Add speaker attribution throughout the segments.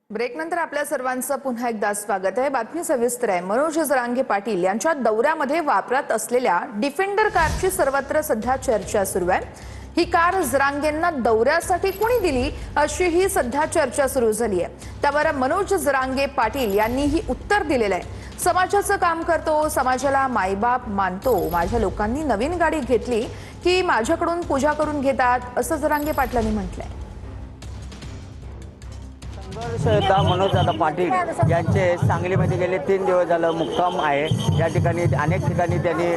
Speaker 1: ब्रेकनंतर आपल्या सर्वांचं पुन्हा एकदा स्वागत आहे। बातमी सविस्तर आहे। मनोज जरांगे पाटील यांच्या दौऱ्यामध्ये वापरात असलेल्या डिफेंडर कारची सर्वत्र सध्या चर्चा सुरू आहे। ही कार जरांगेंना दौऱ्यासाठी कोणी दिली अशी ही सध्या चर्चा सुरू झाली आहे। त्यावर मनोज जरांगे पाटील यांनी ही उत्तर दिलेलं आहे। समाजाचं काम करतो, समाजाला मायबाप मानतो, माझ्या लोकांनी नवीन गाडी घेतली की माझ्याकडून पूजा करून घेतात असं जरांगे पाटलांनी म्हटलंय।
Speaker 2: मनोज दादा पाटील यांचे सांगलीमध्ये गेले 3 दिवस झालं मुक्काम आहे। या ठिकाणी अनेक ठिकाणी त्यांनी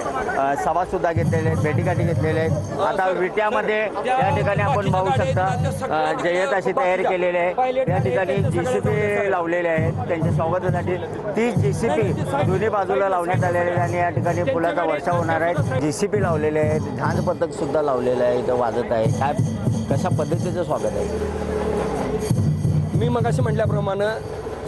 Speaker 2: सभासुद्धा घेतलेले आहेत, भेटीगाठी घेतलेले आहेत। आता विट्यामध्ये या ठिकाणी आपण पाहू शकता जय्यत अशी तयारी केलेली आहे। या ठिकाणी JCB लावलेले आहेत त्यांच्या स्वागतासाठी। ती JCB दोन्ही बाजूला लावण्यात आलेली आहे आणि या ठिकाणी फुलाचा वर्षाव होणार आहे। JCB लावलेले आहेत, झांज पथक सुद्धा लावलेलं आहे, इथं वाजत आहे। काय कशा पद्धतीचं स्वागत आहे?
Speaker 3: मी मगाशी म्हटल्याप्रमाणे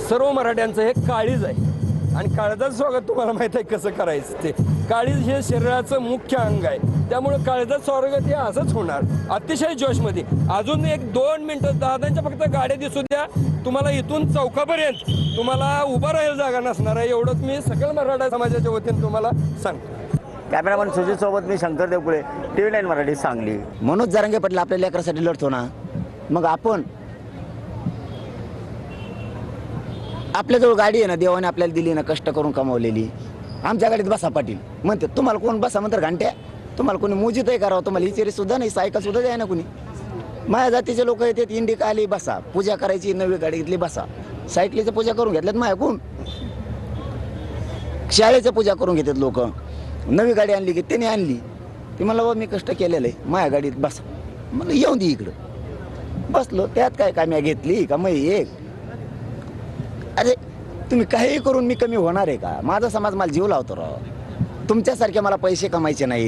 Speaker 3: सर्व मराठ्यांचं हे काळीज आहे आणि काळजाचं स्वागत तुम्हाला माहिती आहे कसं करायचं। ते काळीज हे शरीराचं मुख्य अंग आहे, त्यामुळे काळजाचं स्वागत हे असंच होणार अतिशय जोशमध्ये। अजून 1-2 मिनिटं दादांच्या फक्त गाड्या दिसू द्या, तुम्हाला इथून चौकापर्यंत तुम्हाला उभं राहायला जागा नसणार आहे। एवढंच मी सकल मराठा समाजाच्या वतीने तुम्हाला सांगतो।
Speaker 2: कॅमेरामन सुजित सोबत मी शंकर देवकुळे, TV9 मराठी, सांगली।
Speaker 4: मनोज जरांगे पाटील आपल्या लेकरासाठी लढतो ना, मग आपण आपल्याजवळ गाडी आहे ना, देवाने आपल्याला दिली ना, कष्ट करून कमावलेली। आमच्या गाडीत बसा पाटील म्हणते, तुम्हाला कोण बसा म्हणतात घंट्या, तुम्हाला कोणी मोजित आहे करावं, तुम्हाला हिचेरी सुद्धा नाही, सायकल सुद्धा द्याय ना कुणी। माझ्या जातीचे लोक येतात, इंडिका आली बसा, पूजा करायची, नवी गाडी घेतली बसा, सायकलीचं पूजा करून घेतल्यात माझ्या कोण, शाळेचं पूजा करून घेतात लोक। नवी गाडी आणली की त्याने आणली, ती मला बाबा मी कष्ट केलेलं आहे, माझ्या गाडीत बसा, मला येऊन दे इकडं। बसलो, त्यात काय काम्या घेतली का मग एक। अरे तुम्ही काही करून मी कमी होणार आहे का? माझा समाज मला जीव लावतो राव, तुमच्यासारखे मला पैसे कमायचे नाही।